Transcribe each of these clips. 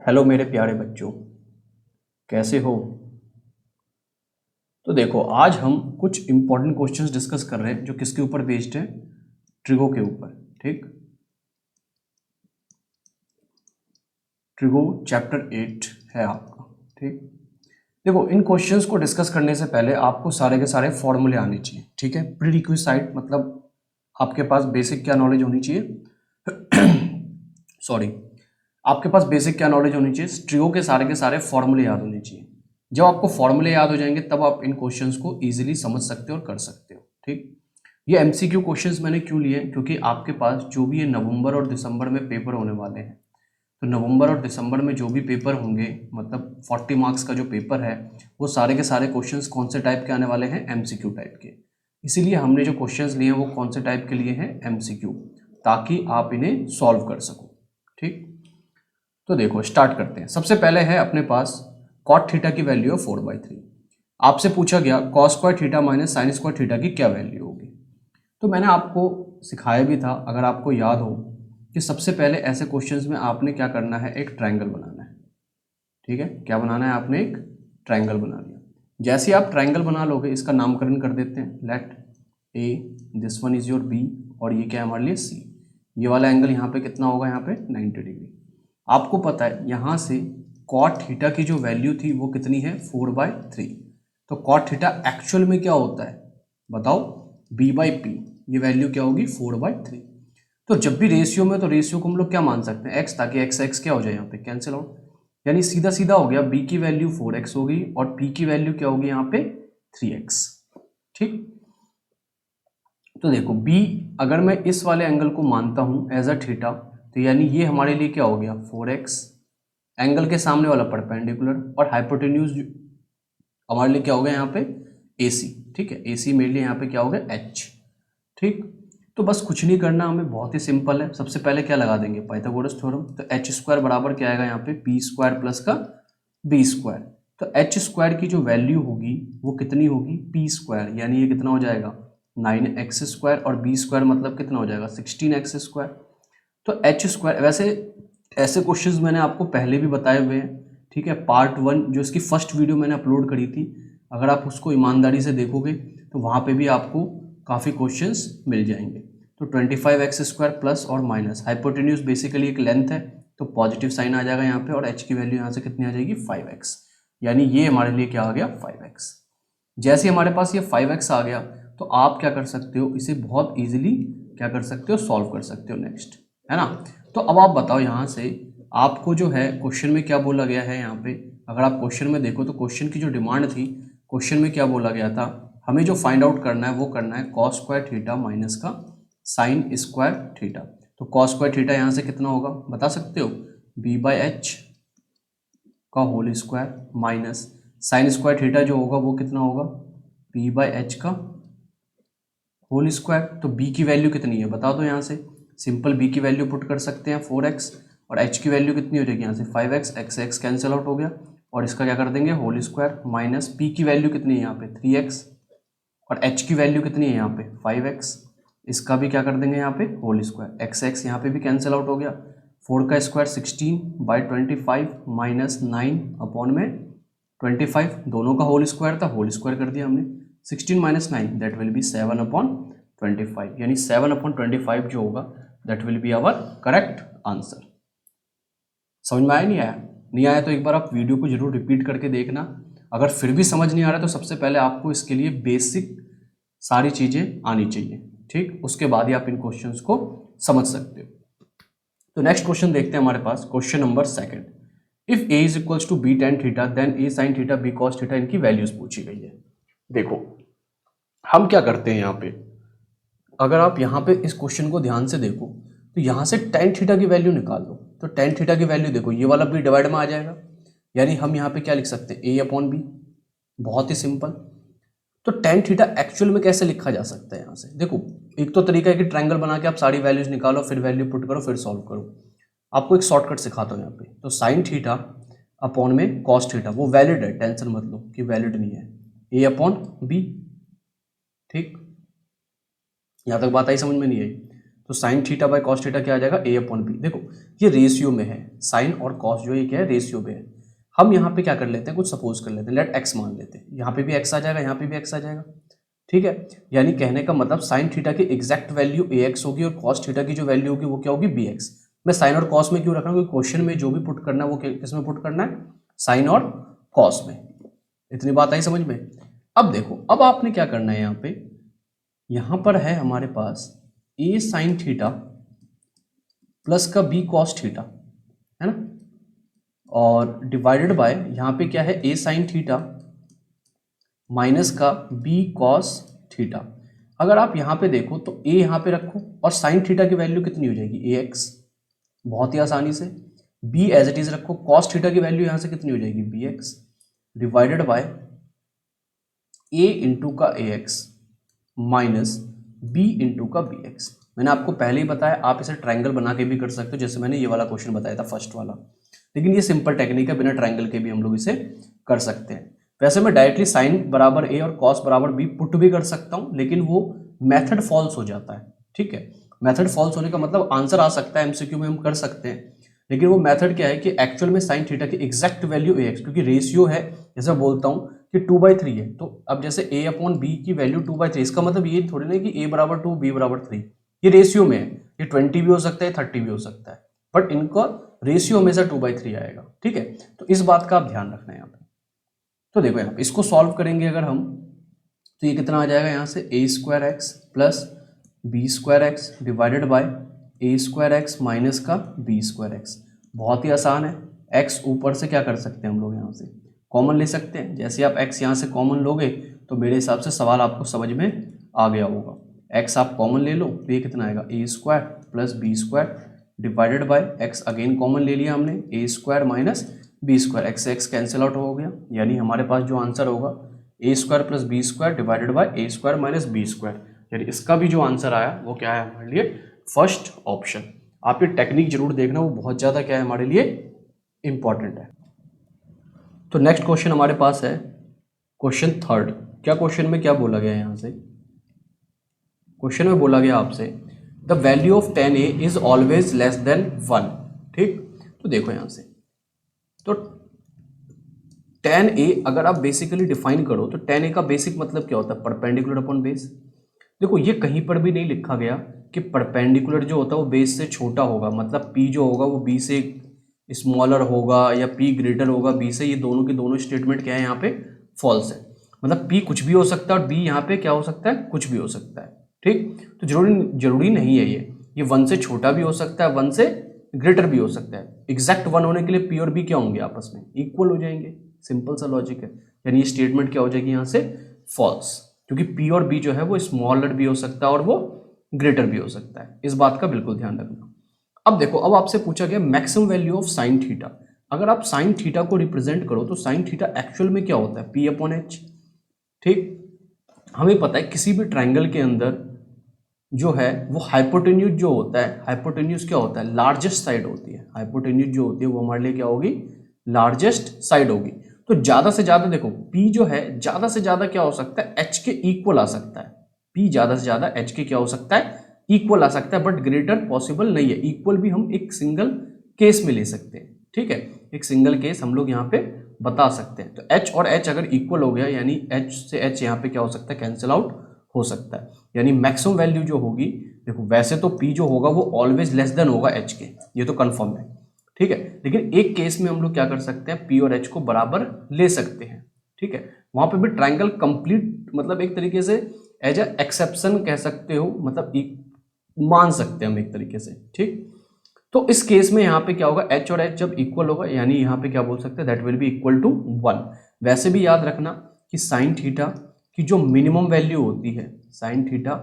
Hello मेरे प्यारे बच्चों, कैसे हो। तो देखो, आज हम कुछ इंपॉर्टेंट क्वेश्चंस डिस्कस कर रहे हैं जो किसके ऊपर बेस्ड है, ट्रिगो के ऊपर। ठीक, ट्रिगो चैप्टर 8 है आपका। ठीक, देखो इन क्वेश्चंस को डिस्कस करने से पहले आपको सारे के सारे फॉर्मूले आने चाहिए। ठीक है, प्री रिक्विजिट मतलब आपके पास बेसिक क्या नॉलेज होनी चाहिए सॉरी, आपके पास बेसिक क्या नॉलेज होनी चाहिए, ट्रिगो के सारे फॉर्मूले याद होने चाहिए। जब आपको फॉर्मूले याद हो जाएंगे तब आप इन क्वेश्चंस को इजीली समझ सकते हो और कर सकते हो। ठीक, ये एमसीक्यू क्वेश्चंस मैंने क्यों लिए, क्योंकि आपके पास जो भी ये नवंबर और दिसंबर में पेपर होने वाले हैं, तो नवंबर और दिसंबर में जो भी पेपर होंगे, मतलब 40 मार्क्स का जो पेपर है, वो सारे के सारे क्वेश्चंस कौन से टाइप के आने वाले हैं, एमसीक्यू टाइप के। इसीलिए हमने जो क्वेश्चंस लिए हैं वो कौन से टाइप के लिए हैं, एमसीक्यू, ताकि आप इन्हें सॉल्व कर सको। ठीक, तो देखो स्टार्ट करते हैं। सबसे पहले है अपने पास कॉट थीटा की वैल्यू है 4/3। आपसे पूछा गया cos square theta minus sine square theta की क्या वैल्यू होगी। तो मैंने आपको सिखाया भी था, अगर आपको याद हो, कि सबसे पहले ऐसे क्वेश्चंस में आपने क्या करना है, एक ट्रायंगल बनाना है। ठीक है, क्या बनाना है आपने, एक ट्रायंगल बना लिया। जैसे आप ट्रायंगल बना लोगे, इसका नामकरण कर देते हैं, let A, this one is your B, और ये क्या है हमारे लिए सी। ये वाला एंगल यहाँ पे कितना होगा, यहाँ पे 90 डिग्री। आपको पता है यहाँ से कॉट थीटा की जो वैल्यू थी वो कितनी है, 4/3। तो कॉट थीटा एक्चुअल में क्या होता है बताओ, b/p। ये वैल्यू क्या होगी, 4/3। तो जब भी रेशियो में, तो रेशियो को हम लोग क्या मान सकते हैं, x, ताकि x x क्या हो जाए यहाँ पे कैंसिल आउट। यानी सीधा सीधा हो गया, b की वैल्यू 4x होगी और p की वैल्यू क्या होगी यहाँ पे 3x। ठीक, तो देखो b, अगर मैं इस वाले एंगल को मानता हूं एज अ थीटा, तो यानी ये हमारे लिए क्या हो गया 4x, एंगल के सामने वाला परपेंडिकुलर, और हाइपोटेन्यूज हमारे लिए क्या हो गया यहाँ पे AC। ठीक है, AC मेरे लिए यहाँ पे क्या हो गया h। ठीक, तो बस कुछ नहीं करना हमें, बहुत ही सिंपल है। सबसे पहले क्या लगा देंगे, पाइथागोरस थ्योरम। तो h स्क्वायर बराबर क्या आएगा यहाँ पे, p स्क्वायर प्लस का b स्क्वायर। तो h स्क्वायर की जो वैल्यू होगी वो कितनी होगी, p स्क्वायर, यानी ये कितना हो जाएगा 9x स्क्वायर, और b स्क्वायर मतलब कितना हो जाएगा 16x स्क्वायर। तो h स्क्वायर, वैसे ऐसे क्वेश्चंस मैंने आपको पहले भी बताए हुए हैं। ठीक है, पार्ट 1 जो इसकी फर्स्ट वीडियो मैंने अपलोड करी थी, अगर आप उसको ईमानदारी से देखोगे तो वहाँ पे भी आपको काफ़ी क्वेश्चंस मिल जाएंगे। तो 25x स्क्वायर प्लस और माइनस, हाइपोटेन्यूज बेसिकली एक लेंथ है, तो पॉजिटिव साइन आ जाएगा यहाँ पे, और h की वैल्यू यहाँ से कितनी आ जाएगी 5x। यानी ये हमारे लिए क्या आ गया 5x। जैसे हमारे पास ये 5x आ गया, तो आप क्या कर सकते हो, इसे बहुत इजीली क्या कर सकते हो, सॉल्व कर सकते हो। नेक्स्ट है ना। तो अब आप बताओ, यहाँ से आपको जो है क्वेश्चन में क्या बोला गया है, यहाँ पे अगर आप क्वेश्चन में देखो तो क्वेश्चन की जो डिमांड थी, क्वेश्चन में क्या बोला गया था, हमें जो फाइंड आउट करना है वो करना है कॉस स्क्वायर थीटा माइनस का साइन स्क्वायर थीटा। तो कॉस स्क्वायर थीटा यहाँ से कितना होगा बता सकते हो, b/h का whole square, minus sine square theta जो होगा वो कितना होगा, p/h का होल स्क्वायर। तो b की वैल्यू कितनी है बता दो, यहाँ से सिंपल b की वैल्यू पुट कर सकते हैं 4x, और h की वैल्यू कितनी हो जाएगी यहाँ से 5x, x कैंसिल आउट हो गया, और इसका क्या कर देंगे होल स्क्वायर, माइनस p की वैल्यू कितनी है यहाँ पे 3x, और h की वैल्यू कितनी है यहाँ पे 5x, इसका भी क्या कर देंगे यहाँ पे होल स्क्वायर, x यहाँ पे भी कैंसिल आउट हो गया, 4 का स्क्वायर 16/25 माइनस 9 अपॉन में 25, दोनों का होल स्क्वायर था, होल स्क्वायर कर दिया हमने, 16 माइनस 9 दैट विल बी 7/25, यानी 7/25 जो होगा that will be our correct answer. समझ में आया, नहीं आया? नहीं आया तो एक बार आप वीडियो को जरूर रिपीट करके देखना। अगर फिर भी समझ नहीं आ रहा तो सबसे पहले आपको इसके लिए बेसिक सारी चीजें आनी चाहिए। ठीक, उसके बाद ही आप इन क्वेश्चंस को समझ सकते हो। तो नेक्स्ट क्वेश्चन देखते हैं हमारे पास, question number 2। If a is equals to b tan theta then a sin theta b cos theta, इनकी वैल्यूज पूछी गई है। देखो हम क्या करते हैं यहाँ पे, अगर आप यहाँ पे इस क्वेश्चन को ध्यान से देखो तो यहाँ से tan थीटा की वैल्यू निकाल लो। तो tan थीटा की वैल्यू देखो, ये वाला b डिवाइड में आ जाएगा, यानी हम यहाँ पे क्या लिख सकते हैं a/b, बहुत ही सिंपल। तो tan थीटा एक्चुअल में कैसे लिखा जा सकता है, यहाँ से देखो, एक तो तरीका है कि ट्रायंगल बना के आप सारी वैल्यूज निकालो, फिर वैल्यू पुट करो, फिर सॉल्व करो। आपको एक शॉर्टकट सिखाता हूँ यहाँ पे। तो साइन थीटा अपॉन में कॉस थीटा, वो वैलिड है, टेंशन मत लो कि वैलिड नहीं है, a/b। ठीक, यहाँ तक बात आई, समझ में नहीं आई? तो sine theta by cos theta क्या आ जाएगा, ए अपॉन बी। देखो ये रेशियो में है, साइन और कॉस जो है क्या है, रेशियो में है। हम यहाँ पे क्या कर लेते हैं, कुछ सपोज कर लेते हैं, लेट एक्स मान लेते हैं, यहाँ पे भी एक्स आ जाएगा, यहाँ पे भी एक्स आ जाएगा, ठीक है। यानी कहने का मतलब साइन थीटा की एग्जैक्ट वैल्यू ए एक्स होगी और कॉस थीटा की जो वैल्यू होगी वो क्या होगी, बी एक्स। मैं साइन और कॉस में क्यों रख रहा हूँ, क्वेश्चन में जो भी पुट करना है वो किस में पुट करना है, साइन और कॉस में। इतनी बात आई समझ में। अब देखो, अब आपने क्या करना है, यहाँ पर है हमारे पास ए साइन थीटा प्लस का बी कॉस थीटा, है ना, और डिवाइडेड बाय यहाँ पे क्या है, ए साइन थीटा माइनस का बी कॉस थीटा। अगर आप यहाँ पे देखो तो ए यहाँ पे रखो और साइन थीटा की वैल्यू कितनी हो जाएगी, ए एक्स, बहुत ही आसानी से। बी एज इट इज रखो, कॉस थीटा की वैल्यू यहाँ से कितनी हो जाएगी, B X, divided by A into का A X minus B into का बी एक्स। मैंने आपको पहले ही बताया आप इसे ट्रायंगल बना के भी कर सकते हो, जैसे मैंने ये वाला क्वेश्चन बताया था फर्स्ट वाला, लेकिन ये सिंपल टेक्निक है, बिना ट्रायंगल के भी हम लोग इसे कर सकते हैं। वैसे मैं डायरेक्टली साइन बराबर ए और कॉस बराबर बी पुट भी कर सकता हूं, लेकिन वो मेथड फॉल्स हो जाता है, ठीक है। मेथड फॉल्स होने का मतलब आंसर आ सकता है, एमसीक्यू में हम कर सकते हैं, लेकिन वो मेथड क्या है कि एक्चुअल में साइन थीटा की एग्जैक्ट वैल्यू ए एक्स, क्योंकि रेशियो है, जैसे मैं बोलता हूँ कि 2/3 है, तो अब जैसे a अपॉन बी की वैल्यू 2/3, इसका मतलब ये थोड़ी ना कि a बराबर 2 b बराबर 3, ये रेशियो में है, ये 20 भी हो सकता है 30 भी हो सकता है, बट इनका रेशियो हमेशा 2/3 आएगा, ठीक है। तो इस बात का आप ध्यान रखना है यहाँ पे। तो देखो यहाँ पे इसको सॉल्व करेंगे अगर हम, तो ये कितना आ जाएगा, यहाँ से a square X plus B square X divided by A square X minus का बी स्क्वायर एक्स। बहुत ही आसान है, x ऊपर से क्या कर सकते हैं हम लोग, यहाँ से कॉमन ले सकते हैं। जैसे आप x यहाँ से कॉमन लोगे तो मेरे हिसाब से सवाल आपको समझ में आ गया होगा। x आप कॉमन ले लो तो ये कितना आएगा, A square plus B square divided by x again common ले लिया हमने, A square minus B square, X से एक्स कैंसिल आउट हो गया, यानी हमारे पास जो आंसर होगा A square plus B square divided by A square minus B square. यानी इसका भी जो आंसर आया वो क्या है हमारे लिए, फर्स्ट ऑप्शन। आप ये टेक्निक जरूर देखना, वो बहुत ज़्यादा क्या है हमारे लिए इंपॉर्टेंट है। तो नेक्स्ट क्वेश्चन हमारे पास है क्वेश्चन थर्ड। क्या क्वेश्चन में क्या बोला गया है, यहाँ से क्वेश्चन में बोला गया आपसे the value of tan a is always less than 1, ठीक। तो देखो यहाँ से, तो tan a अगर आप बेसिकली डिफाइन करो तो tan a का बेसिक मतलब क्या होता है, परपेंडिकुलर अपॉन बेस। देखो ये कहीं पर भी नहीं लिखा गया कि परपेंडिकुलर जो होता है वो बेस से छोटा होगा, मतलब p जो होगा वो b से स्मॉलर होगा या p ग्रेटर होगा b से। ये दोनों के दोनों स्टेटमेंट क्या है यहाँ पे, फॉल्स है। मतलब p कुछ भी हो सकता है और b यहाँ पे क्या हो सकता है, कुछ भी हो सकता है, ठीक। तो जरूरी नहीं है ये 1 से छोटा भी हो सकता है, 1 से ग्रेटर भी हो सकता है। एग्जैक्ट 1 होने के लिए p और b क्या होंगे, आपस में इक्वल हो जाएंगे, सिंपल सा लॉजिक है। यानी ये स्टेटमेंट क्या हो जाएगी यहाँ से, फॉल्स, क्योंकि p और b जो है वो स्मॉलर भी हो सकता है और वो ग्रेटर भी हो सकता है। इस बात का बिल्कुल ध्यान रखना। अब देखो, अब आपसे पूछा गया maximum value of sine theta. अगर आप साइन थीटा को रिप्रेजेंट करो तो साइन थीटा एक्चुअल में क्या होता है, p अपॉन एच, ठीक। हमें पता है किसी भी ट्राइंगल के अंदर जो है वो हाइपोटेन्यूज जो होता है, हाइपोटेन्यूज क्या होता है, लार्जेस्ट साइड होती है। हाइपोटेन्यूज जो होती है वो हमारे लिए क्या होगी, लार्जेस्ट साइड होगी। तो ज्यादा से ज्यादा देखो p जो है ज्यादा से ज्यादा क्या हो सकता है, h के इक्वल आ सकता है। p ज्यादा से ज्यादा h के क्या हो सकता है, इक्वल आ सकता है, बट ग्रेटर पॉसिबल नहीं है। इक्वल भी हम एक सिंगल केस में ले सकते हैं, ठीक है, एक सिंगल केस हम लोग यहाँ पे बता सकते हैं। तो h और h अगर इक्वल हो गया यानी h से h यहाँ पे क्या हो सकता है, कैंसिल आउट हो सकता है। यानी मैक्सिमम वैल्यू जो होगी, देखो वैसे तो p जो होगा वो ऑलवेज लेस देन होगा h के, ये तो कंफर्म है, ठीक है। लेकिन एक केस में हम लोग क्या कर सकते हैं, p और h को बराबर ले सकते हैं, ठीक है। वहां पे भी ट्राइंगल कंप्लीट, मतलब एक तरीके से एज ए एक्सेप्शन कह सकते हो, मतलब मान सकते हैं हम एक तरीके से, ठीक। तो इस केस में यहाँ पे क्या होगा, h और h जब इक्वल होगा यानी यहाँ पे क्या बोल सकते हैं, that will be equal to 1। वैसे भी याद रखना कि साइन थीटा की जो मिनिमम वैल्यू होती है, साइन थीटा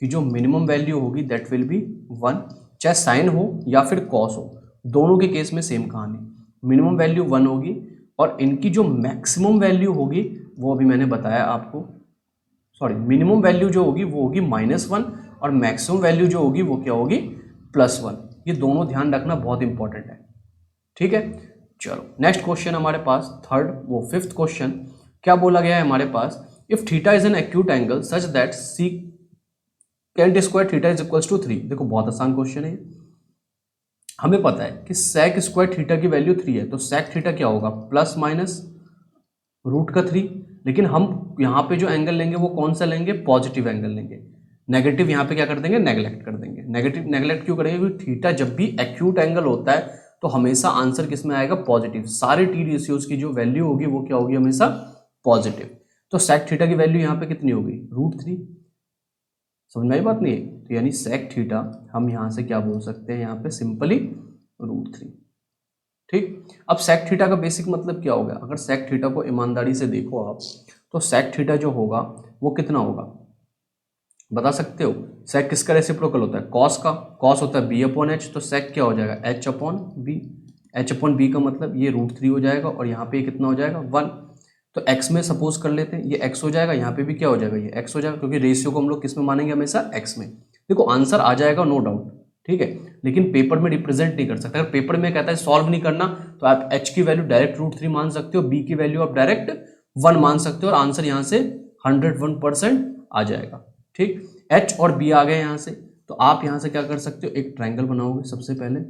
की जो मिनिमम वैल्यू होगी दैट विल बी 1, चाहे साइन हो या फिर कॉस हो, दोनों के केस में सेम कहानी, मिनिमम वैल्यू 1 होगी। और इनकी जो मैक्सिमम वैल्यू होगी वो अभी मैंने बताया आपको, सॉरी, मिनिमम वैल्यू जो होगी वो होगी -1 और मैक्सिमम वैल्यू जो होगी वो क्या होगी, +1। ये दोनों ध्यान रखना बहुत इंपॉर्टेंट है, ठीक है। चलो नेक्स्ट क्वेश्चन हमारे पास थर्ड, वो फिफ्थ क्वेश्चन। क्या बोला गया है हमारे पास, if theta is an acute angle such that cant square theta is equals to 3। देखो बहुत आसान क्वेश्चन है, हमें पता है कि सेक स्क्वायर थीटा की वैल्यू 3 है, तो सेक थीटा क्या होगा प्लस माइनस रूट का 3। लेकिन हम यहाँ पे जो एंगल लेंगे वो कौन सा लेंगे, पॉजिटिव एंगल लेंगे। नेगेटिव यहाँ पे क्या कर देंगे, नेगलेक्ट कर देंगे। नेगेटिव नेगलेक्ट क्यों करेंगे, क्योंकि थीटा जब भी एक्यूट एंगल होता है तो हमेशा आंसर किस में आएगा, पॉजिटिव। सारे टी रेशियोज की जो वैल्यू होगी वो क्या होगी, हमेशा पॉजिटिव। तो सेक थीटा की वैल्यू यहाँ पे कितनी होगी, √3। समझ में आई बात नहीं है, तो यानी सेक थीटा हम यहाँ से क्या बोल सकते हैं, यहाँ पे सिंपली √3। ठीक, अब सेक थीटा का बेसिक मतलब क्या होगा, अगर सेक थीटा को ईमानदारी से देखो आप, तो सेक थीटा जो होगा वो कितना होगा, बता सकते हो। सेक किसका रेसिप्रोकल होता है, कॉस का। कॉस होता है b/h, तो सेक क्या हो जाएगा, h/b। h/b का मतलब ये √3 हो जाएगा, और यहाँ पे कितना हो जाएगा, 1। तो x में सपोज कर लेते हैं, ये x हो जाएगा, यहाँ पे भी क्या हो जाएगा, ये x हो जाएगा, क्योंकि रेशियो को हम लोग किस में मानेंगे, हमेशा x में। देखो आंसर आ जाएगा नो डाउट, ठीक है, लेकिन पेपर में रिप्रेजेंट नहीं कर सकते। अगर पेपर में कहता है सॉल्व नहीं करना, तो आप h की वैल्यू डायरेक्ट √3 मान सकते हो, b की वैल्यू आप डायरेक्ट 1 मान सकते हो, और आंसर यहाँ से 101% आ जाएगा। ठीक, h और b आ गए यहाँ से, तो आप यहाँ से क्या कर सकते हो, एक ट्रायंगल बनाओगे सबसे पहले।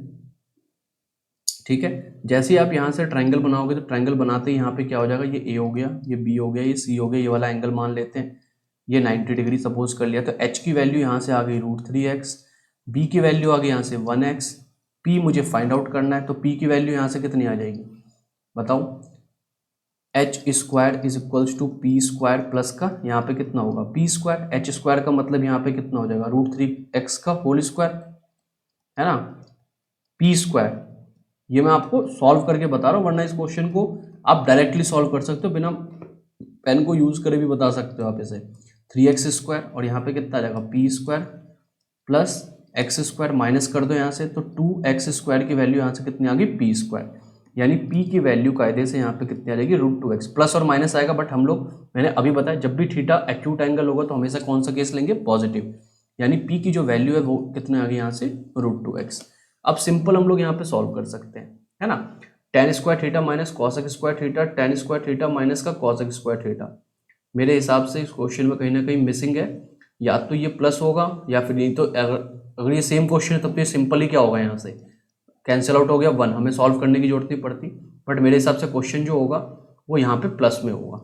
ठीक है, जैसे ही आप यहाँ से ट्रायंगल बनाओगे, तो ट्रायंगल बनाते ही यहाँ पे क्या हो जाएगा, ये a हो गया, ये b हो गया, ये c हो गया, ये वाला एंगल मान लेते हैं, ये 90 डिग्री सपोज कर लिया। तो h की वैल्यू यहाँ से आ गई √3x, b की वैल्यू आ गई यहाँ से 1x, p मुझे फाइंड आउट करना है, तो p की वैल्यू यहाँ से कितनी आ जाएगी, बताओ। h² is equals to p² plus का यहाँ पे कितना होगा, p²। h² का मतलब यहाँ पे कितना हो जाएगा, √3x का होल स्क्वायर, है ना, p²। ये मैं आपको सॉल्व करके बता रहा हूँ, वरना इस क्वेश्चन को आप डायरेक्टली सॉल्व कर सकते हो, बिना पेन को यूज करे भी बता सकते हो आप इसे। 3x² और यहाँ पे कितना आ जाएगा, p² प्लस x² माइनस कर दो यहाँ से, तो 2x² की वैल्यू यहाँ से कितनी आ गई, p²। यानी p की वैल्यू कायदे से यहाँ पे कितनी आ जाएगी, √2x। प्लस और माइनस आएगा, बट हम लोग, मैंने अभी बताया, जब भी थीटा एक्यूट एंगल होगा तो हमेशा कौन सा केस लेंगे, पॉजिटिव। यानी p की जो वैल्यू है वो कितने आ गई यहाँ से, √2x। अब सिंपल हम लोग यहाँ पे सॉल्व कर सकते हैं, है ना। tan² theta minus cosec² theta, tan² theta minus का cosec² थीटा। मेरे हिसाब से इस क्वेश्चन में कहीं ना कहीं मिसिंग है, या तो ये प्लस होगा या फिर नहीं। तो अगर ये सेम क्वेश्चन है तब तो ये सिंपल ही क्या होगा, यहाँ से कैंसिल आउट हो गया 1, हमें सॉल्व करने की जरूरत नहीं पड़ती। बट मेरे हिसाब से क्वेश्चन जो होगा वो यहाँ पे प्लस में होगा।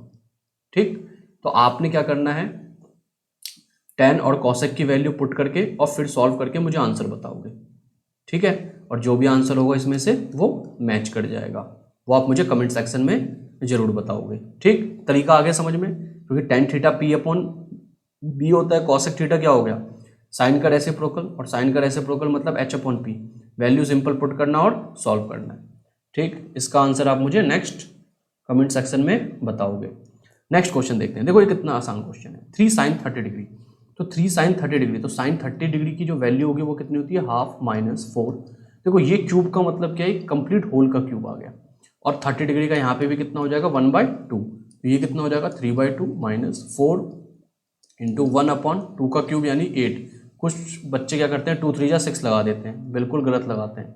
ठीक, तो आपने क्या करना है, tan और cosec की वैल्यू पुट करके और फिर सॉल्व करके मुझे आंसर बताओगे। ठीक है, और जो भी आंसर होगा इसमें से वो मैच कर जाएगा, वो आप मुझे कमेंट सेक्शन में जरूर बताओगे। ठीक, तरीका आ गया समझ में, क्योंकि tan थीटा p/b होता है, cosec थीटा क्या हो गया, साइन का रेसिप्रोकल, और साइन का रेसिप्रोकल मतलब h/p। वैल्यू सिंपल पुट करना और सॉल्व करना है। ठीक, इसका आंसर आप मुझे नेक्स्ट कमेंट सेक्शन में बताओगे। नेक्स्ट क्वेश्चन देखते हैं। देखो ये कितना आसान क्वेश्चन है, 3 sin 30 डिग्री। तो 3 sin 30 डिग्री, तो sin 30 डिग्री की जो वैल्यू होगी वो कितनी होती है, हाफ माइनस 4। देखो ये क्यूब का मतलब क्या है, कंप्लीट होल का क्यूब आ गया, और 30 डिग्री का यहाँ पे भी कितना हो जाएगा, 1/2। तो ये कितना हो जाएगा, 3/2 माइनस 4 इंटू 1/2 का क्यूब यानी 8। कुछ बच्चे क्या करते हैं, 2 3 जा 6 लगा देते हैं, बिल्कुल गलत लगाते हैं।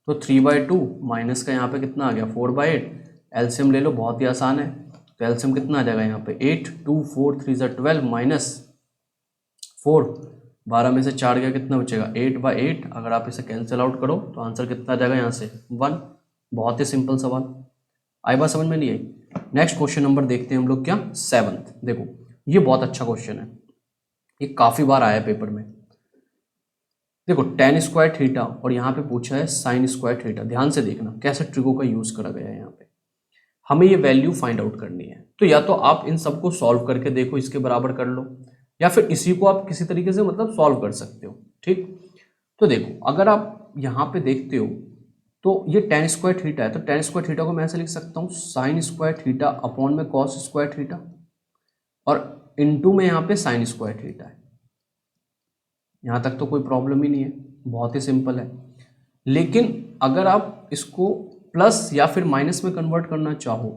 तो 3/2 माइनस का यहाँ पे कितना आ गया, 4/8। एलसीएम ले लो, बहुत ही आसान है। तो एलसीएम कितना आ जाएगा यहाँ पे, 8 2 4 3 जा 12 माइनस 4, 12 में से 4 गया, कितना बचेगा, 8/8। अगर आप इसे कैंसिल आउट करो तो आंसर कितना आ जाएगा यहाँ से, 1। बहुत ही सिंपल सवाल, आई बात समझ में नहीं आई। नेक्स्ट क्वेश्चन नंबर देखते हैं हम लोग क्या, 7th। देखो ये बहुत अच्छा क्वेश्चन है, ये काफी बार आया है पेपर में। देखो tan² थीटा और यहाँ पे पूछा है sin² थीटा। ध्यान से देखना कैसे ट्रिगो का यूज करा गया है यहाँ पे। हमें ये वैल्यू फाइंड आउट करनी है, तो या तो आप इन सबको सॉल्व करके देखो, इसके बराबर कर लो, या फिर इसी को आप किसी तरीके से मतलब सॉल्व कर सकते हो। ठीक, तो देखो अगर आप यहाँ पे देखते हो तो ये tan² थीटा है, तो tan² थीटा को मैं ऐसे लिख सकता हूँ sin² थीटा अपॉन में cos² थीटा, और इनटू में यहाँ पे sin² थीटा है। यहाँ तक तो कोई प्रॉब्लम ही नहीं है, बहुत ही सिंपल है। लेकिन अगर आप इसको प्लस या फिर माइनस में कन्वर्ट करना चाहो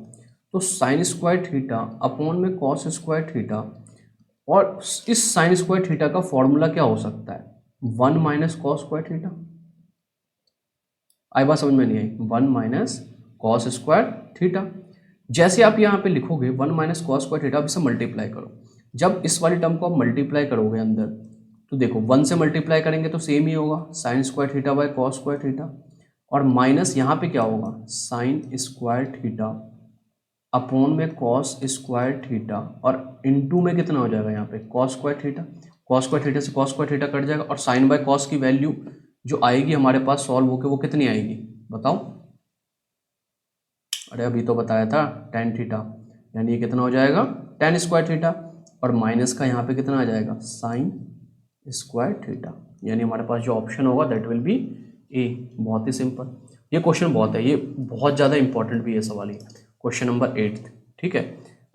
तो sin² थीटा अपॉन में cos² थीटा, और इस sin² थीटा का फॉर्मूला क्या हो सकता है, 1 माइनस cos² थीटा। आई बात समझ में नहीं आई, 1 माइनस cos² थीटा। जैसे आप यहाँ पे लिखोगे 1 माइनस cos² थीटा, अब इसे मल्टीप्लाई करो। जब इस वाली टर्म को आप मल्टीप्लाई करोगे अंदर, तो देखो 1 से मल्टीप्लाई करेंगे तो सेम ही होगा, sign square theta by cos square theta, और माइनस यहाँ पे क्या होगा, साइन स्क्वायर थीटा अपॉन में कॉस स्क्वायर थीटा, और इनटू में कितना हो जाएगा यहाँ पे cos square theta, cos square theta से कॉस स्क्वायर थीटा कट जाएगा, और साइन बाय कॉस की वैल्यू जो आएगी हमारे पास सॉल्व होके वो कितनी आएगी बताओ। अरे अभी तो बताया था टेन थीटा, यानी ये कितना हो जाएगा टेन स्क्वायर थीटा, और माइनस का यहाँ पे कितना आ जाएगा साइन स्क्वायर थीटा, यानी हमारे पास जो ऑप्शन होगा दैट विल बी ए। बहुत ही सिंपल, ये क्वेश्चन बहुत है, ये बहुत ज़्यादा इंपॉर्टेंट भी है सवाल ये, क्वेश्चन नंबर 8। ठीक है,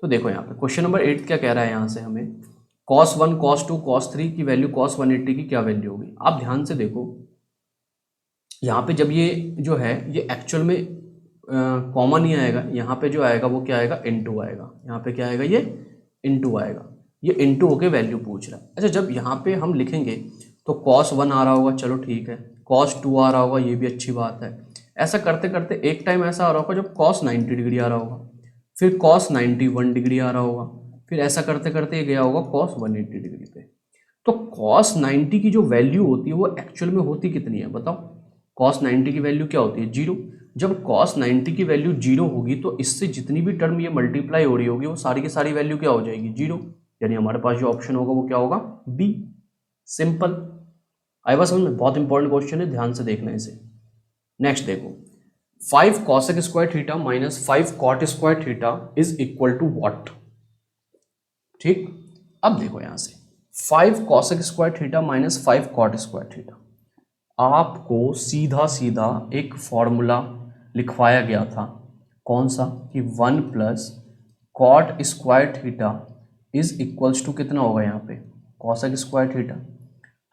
तो देखो यहाँ पे क्वेश्चन नंबर 8 क्या कह रहा है यहाँ से हमें, cos 1 cos 2 cos 3 की वैल्यू cos 180 की क्या वैल्यू होगी। आप ध्यान से देखो यहाँ पे जब ये जो है ये एक्चुअल में कॉमन ही आएगा, यहाँ पे जो आएगा वो क्या आएगा इनटू आएगा, यहाँ पे क्या आएगा ये इनटू आएगा, ये इनटू होके वैल्यू पूछ रहा है। अच्छा जब यहाँ पे हम लिखेंगे तो cos 1 आ रहा होगा, चलो ठीक है, cos 2 आ रहा होगा, ये भी अच्छी बात है। ऐसा करते करते एक टाइम ऐसा आ रहा होगा जब cos 90 डिग्री आ रहा होगा, फिर cos 91 डिग्री आ रहा होगा, फिर ऐसा करते करते ये गया होगा cos 180 डिग्री पे। तो cos 90 की जो वैल्यू होती है वो एक्चुअल में होती कितनी है बताओ। cos 90 की वैल्यू क्या होती है 0। जब cos 90 की वैल्यू 0 होगी तो इससे जितनी भी टर्म ये मल्टीप्लाई हो रही होगी वो सारी की सारी वैल्यू क्या हो जाएगी 0, यानी हमारे पास जो ऑप्शन होगा वो क्या होगा बी। सिंपल, आई बात समझ में, बहुत इंपॉर्टेंट क्वेश्चन है, ध्यान से देखना इसे। नेक्स्ट देखो 5 cosec square theta minus 5 cot square theta is equal to what. ठीक, अब देखो यहां से 5 cosec square theta minus 5 cot square theta, आपको सीधा सीधा एक फॉर्मूला लिखवाया गया था, कौन सा कि 1 plus cot square theta is equals to कितना होगा यहाँ पे कॉसेक स्क्वायर थीटा।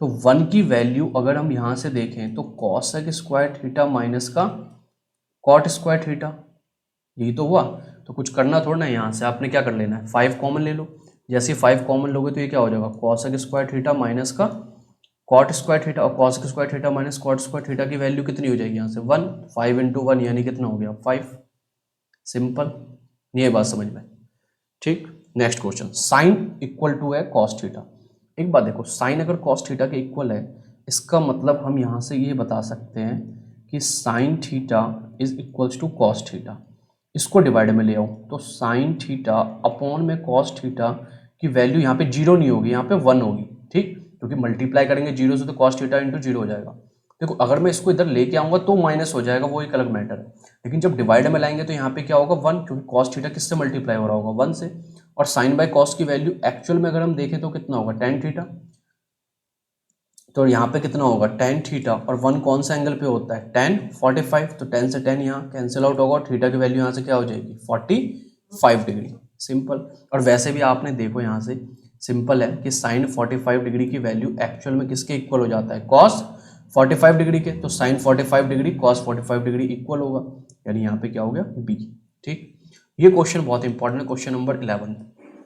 तो 1 की वैल्यू अगर हम यहाँ से देखें तो कॉसेक स्क्वायर थीटा माइनस का कॉट स्क्वायर थीटा, यही तो हुआ। तो कुछ करना थोड़ा ना, यहाँ से आपने क्या कर लेना है 5 कॉमन ले लो, जैसे 5 कॉमन लोगे तो ये क्या हो जाएगा कॉसेक स्क्वायर थीटा माइनस का कॉट स्क्वायर थीटा, और cosec square theta minus cot square theta की वैल्यू कितनी हो जाएगी यहाँ से 1, 5 इंटू 1 यानी कितना हो गया 5। सिंपल, ये बात समझ में। ठीक, next question, sine equal to है कॉस थीटा। एक बात देखो, साइन अगर कॉस थीटा के इक्वल है इसका मतलब हम यहाँ से ये बता सकते हैं कि sine theta is equals to cos theta. इसको डिवाइड में ले आओ तो साइन थीटा अपॉन में कॉस थीटा की वैल्यू यहाँ पे 0 नहीं होगी, यहाँ पे 1 होगी। ठीक, क्योंकि मल्टीप्लाई करेंगे 0 से तो कॉस थीटा इंटू 0 हो जाएगा। देखो अगर मैं इसको इधर लेके आऊंगा तो माइनस हो जाएगा, वो एक अलग मैटर है, लेकिन जब डिवाइड में लाएंगे तो यहाँ पे क्या होगा 1, क्योंकि कॉस थीटा किससे मल्टीप्लाई हो रहा होगा 1 से, और साइन बाय कॉस की वैल्यू एक्चुअल में अगर हम देखें तो कितना होगा टेन थीटा, तो यहाँ पे कितना होगा टेन थीटा, और 1 कौन सा एंगल पे होता है tan 45, तो 10 से 10 यहाँ कैंसिल आउट होगा और थीटा की वैल्यू यहाँ से क्या हो जाएगी 45 डिग्री। सिंपल, और वैसे भी आपने देखो यहाँ से सिंपल है कि साइन 45 डिग्री की वैल्यू एक्चुअल में किसके इक्वल हो जाता है कॉस 45 डिग्री के, तो sine 45 degree cos 45 degree equal होगा, यानी यहाँ पे क्या हो गया बी। ठीक, ये क्वेश्चन बहुत इंपॉर्टेंट है, क्वेश्चन नंबर 11।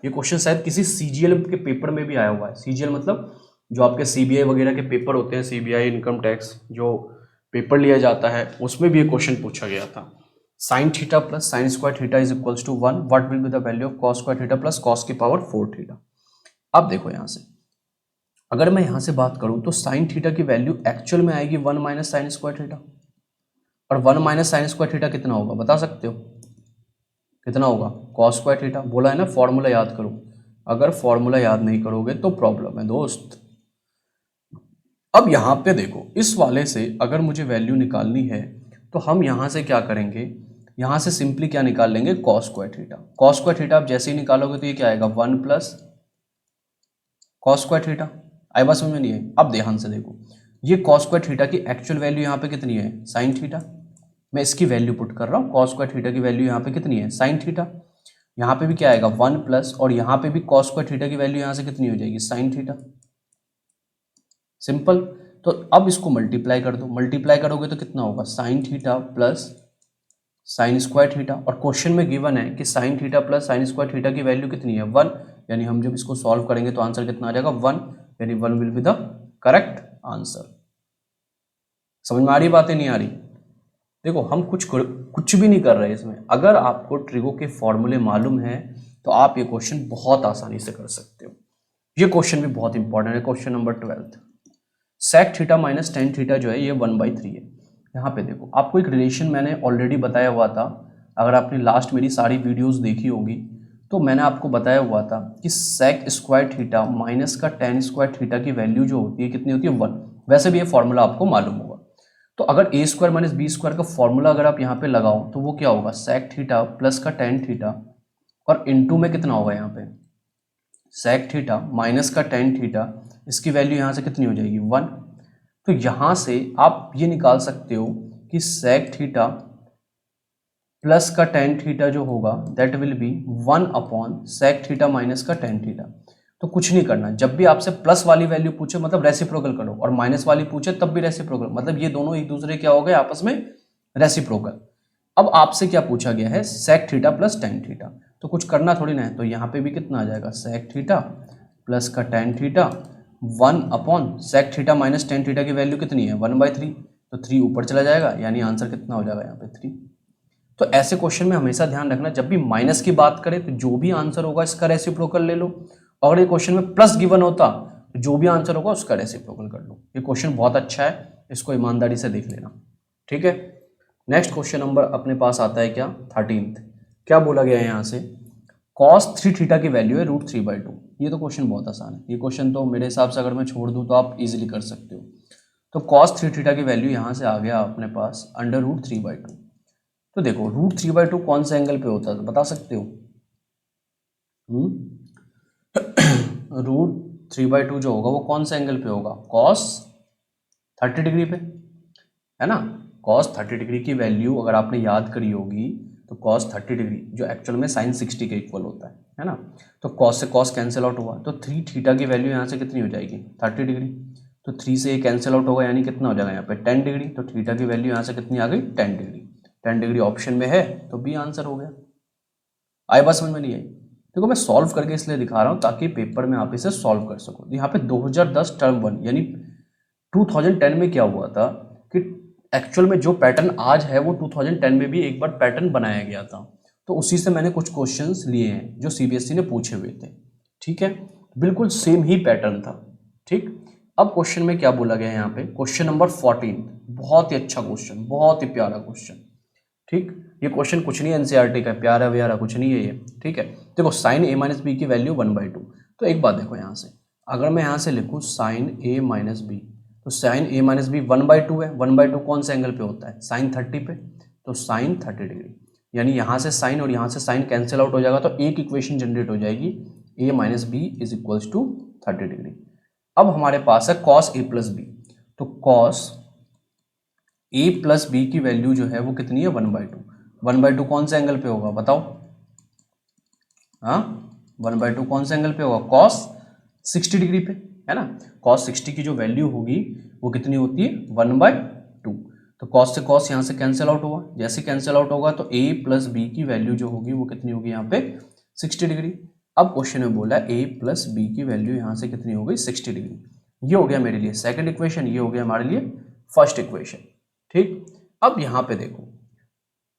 ये क्वेश्चन शायद किसी सीजीएल के पेपर में भी आया हुआ है। सीजीएल मतलब जो आपके सीबीआई वगैरह के पेपर होते हैं, सीबीआई इनकम टैक्स जो पेपर लिया जाता है उसमें भी ये क्वेश्चन पूछा गया था। Sine theta plus sine square theta is equals to 1, what will be the value of cos square theta plus cos की पावर 4 थीटा। अब देखो यहाँ से अगर मैं यहाँ से बात करूँ तो साइन थीटा की वैल्यू एक्चुअल में आएगी 1 माइनस साइन स्क्वायर थीटा, और 1 माइनस साइन स्क्वायर थीटा कितना होगा बता सकते हो कितना होगा कॉस स्क्वायर थीटा। बोला है ना फॉर्मूला याद करो, अगर फॉर्मूला याद नहीं करोगे तो प्रॉब्लम है दोस्त। अब यहाँ पे देखो इस वाले से अगर मुझे वैल्यू निकालनी है तो हम यहाँ से क्या करेंगे, यहाँ से सिंपली क्या निकाल लेंगे cos square theta. Cos square theta आप जैसे ही निकालोगे तो ये क्या आएगा 1 प्लस कॉस स्क्वायर थीटा। आई बात समझ में नहीं है। अब ध्यान से देखो ये कॉस स्क्वायर थीटा की एक्चुअल वैल्यू यहाँ पे कितनी है साइन थीटा, मैं इसकी वैल्यू पुट कर रहा हूँ, कॉस स्क्वायर थीटा की वैल्यू यहाँ पे कितनी है साइन थीटा। यहाँ पे भी क्या आएगा 1 प्लस, और यहाँ पे भी कॉस स्क्वायर थीटा की वैल्यू यहाँ से कितनी हो जाएगी साइन थीटा। सिंपल, तो अब इसको मल्टीप्लाई कर दो, मल्टीप्लाई करोगे तो कितना होगा sign theta plus sine square theta, और क्वेश्चन में गिवन है कि sine theta plus sine square theta की वैल्यू कितनी है 1, यानी हम जब इसको सॉल्व करेंगे तो आंसर कितना आ जाएगा 1, यानी 1 will be the correct answer. समझ में आ रही बातें नहीं आ रही। देखो हम कुछ भी नहीं कर रहे इसमें, अगर आपको ट्रिगो के फॉर्मूले मालूम है तो आप ये क्वेश्चन बहुत आसानी से कर सकते हो। ये क्वेश्चन भी बहुत इंपॉर्टेंट है, question number 12। Sec theta minus tan theta जो है ये 1/3 है। यहाँ पे देखो आपको एक रिलेशन मैंने ऑलरेडी बताया हुआ था, अगर आपने लास्ट मेरी सारी वीडियोस देखी होगी तो मैंने आपको बताया हुआ था कि सेक स्क्वायर थीटा माइनस का टेन स्क्वायर थीटा की वैल्यू जो होती है कितनी होती है 1। वैसे भी ये फॉर्मूला आपको मालूम होगा। तो अगर ए स्क्वायर माइनस बी स्क्वायर का फॉर्मूला अगर आप यहाँ पे लगाओ तो वो क्या होगा, सेक थीटा प्लस का टेन थीटा और इनटू में कितना होगा यहाँ पे सेक थीटा माइनस का टेन थीटा, इसकी वैल्यू यहाँ से कितनी हो जाएगी 1। तो यहाँ से आप ये निकाल सकते हो कि सेक थीटा प्लस का टेन थीटा जो होगा that will be 1 upon sec theta minus का टेन थीटा। तो कुछ नहीं करना, जब भी आपसे प्लस वाली वैल्यू पूछे मतलब रेसिप्रोकल करो, और माइनस वाली पूछे तब भी रेसिप्रोकल, मतलब ये दोनों एक दूसरे क्या हो गए आपस में रेसिप्रोकल। अब आपसे क्या पूछा गया है, sec theta plus tan theta, तो कुछ करना थोड़ी ना है, तो यहाँ पे भी कितना आ जाएगा सेक थीटा प्लस का tan theta 1 upon sec theta minus tan theta की वैल्यू कितनी है 1/3, तो 3 ऊपर चला जाएगा, यानी आंसर कितना हो जाएगा यहाँ पे 3। तो ऐसे क्वेश्चन में हमेशा ध्यान रखना, जब भी माइनस की बात करें तो जो भी आंसर होगा इसका रेसिप्रोकल ले लो, और ये क्वेश्चन में प्लस गिवन होता तो जो भी आंसर होगा उसका रेसिप्रोकल कर लो। ये क्वेश्चन बहुत अच्छा है, इसको ईमानदारी से देख लेना, ठीक है। नेक्स्ट क्वेश्चन नंबर अपने पास आता है क्या 13th। क्या बोला गया है यहाँ से, cos 3 थीटा की वैल्यू है √3/2। ये तो क्वेश्चन बहुत आसान है, ये क्वेश्चन तो मेरे हिसाब से अगर मैं छोड़ दूं तो आप इजीली कर सकते हो। तो cos 3 थीटा की वैल्यू यहाँ से आ गया अपने पास √3/2। तो देखो √3/2 कौन से एंगल पे होता है तो बता सकते हो। √3/2 जो होगा वो कौन से एंगल पे होगा, cos 30 डिग्री पे, है ना। cos 30 डिग्री की वैल्यू अगर आपने याद करी होगी तो cos 30 डिग्री जो एक्चुअल में sin 60 के इक्वल होता है ना। तो cos से cos कैंसिल आउट हुआ, तो 3 थीटा की वैल्यू यहाँ से कितनी हो जाएगी 30 डिग्री, तो 3 से ये कैंसिल आउट होगा, यानी कितना हो जाएगा यहाँ पे 10 डिग्री। तो थीटा की वैल्यू यहाँ से कितनी आ गई 10 डिग्री। 10 डिग्री ऑप्शन में है तो बी आंसर हो गया। आए बात समझ में नहीं आई। देखो मैं सॉल्व करके इसलिए दिखा रहा हूँ ताकि पेपर में आप इसे सॉल्व कर सको। यहाँ पे 2010 टर्म 1 यानी 2010 में क्या हुआ था कि एक्चुअल में जो पैटर्न आज है वो 2010 में भी एक बार पैटर्न बनाया गया था, तो उसी से मैंने कुछ क्वेश्चंस लिए हैं जो सीबीएसई ने पूछे हुए थे, ठीक है। बिल्कुल सेम ही पैटर्न था, ठीक। अब क्वेश्चन में क्या बोला गया है यहाँ पे, क्वेश्चन नंबर 14, बहुत ही अच्छा क्वेश्चन, बहुत ही प्यारा क्वेश्चन, ठीक। ये क्वेश्चन कुछ नहीं एनसीईआरटी का, प्यारा व्यारा कुछ नहीं है ये, ठीक है। देखो साइन a माइनस बी की वैल्यू 1/2। तो एक बात देखो यहाँ से, अगर मैं यहाँ से लिखूँ साइन a माइनस बी, तो साइन a माइनस बी 1/2 है। 1/2 कौन से एंगल पे होता है, साइन 30 पे, तो साइन 30 डिग्री, यानी यहाँ से साइन और यहाँ से साइन कैंसिल आउट हो जाएगा, तो एक इक्वेशन जनरेट हो जाएगी a minus B is equals to 30 degree. अब हमारे पास है cos a प्लस बी, तो cos a प्लस बी की वैल्यू जो है वो कितनी है 1/2। 1/2 कौन से एंगल पे होगा बताओ, हाँ 1/2 कौन से एंगल पे होगा, cos 60 डिग्री पे, है ना। cos 60 की जो वैल्यू होगी वो कितनी होती है 1/2। तो cos से cos यहाँ से कैंसिल आउट होगा, जैसे कैंसिल आउट होगा तो a प्लस बी की वैल्यू जो होगी वो कितनी होगी यहाँ पे 60 डिग्री। अब क्वेश्चन में बोला a प्लस बी की वैल्यू यहाँ से कितनी हो गई 60 डिग्री। ये हो गया मेरे लिए सेकंड इक्वेशन, ये हो गया हमारे लिए फर्स्ट इक्वेशन, ठीक। अब यहाँ पे देखो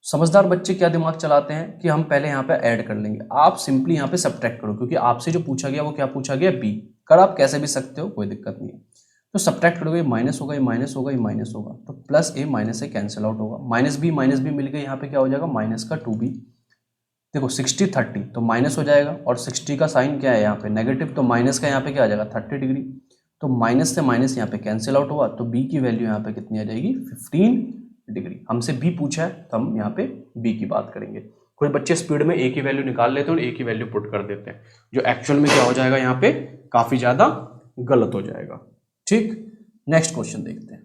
समझदार बच्चे क्या दिमाग चलाते हैं कि हम पहले यहाँ पे ऐड कर लेंगे, आप सिंपली यहाँ पे सब्ट्रैक्ट करो, क्योंकि आपसे जो पूछा गया वो क्या पूछा गया बी, कर आप कैसे भी सकते हो कोई दिक्कत नहीं है। तो सब्ट्रैक्ट करोगे, माइनस होगा, ये माइनस होगा, ये माइनस होगा, तो प्लस ए माइनस ए कैंसिल आउट होगा, माइनस बी मिल गई, यहाँ पे क्या हो जाएगा माइनस का 2b। देखो 60 30 तो माइनस हो जाएगा, और 60 का साइन क्या है यहाँ पे नेगेटिव, तो माइनस का यहाँ पे क्या आ जाएगा 30 डिग्री, तो माइनस से माइनस यहाँ पे कैंसिल आउट हुआ, तो बी की वैल्यू यहाँ पे कितनी आ जाएगी 15 डिग्री। हमसे बी पूछा है तो हम यहाँ पे बी की बात करेंगे। कोई बच्चे स्पीड में ए की वैल्यू निकाल लेते हैं और ए की वैल्यू पुट कर देते हैं, जो एक्चुअल में क्या हो जाएगा यहाँ पे काफी ज्यादा गलत हो जाएगा, ठीक। नेक्स्ट क्वेश्चन देखते हैं।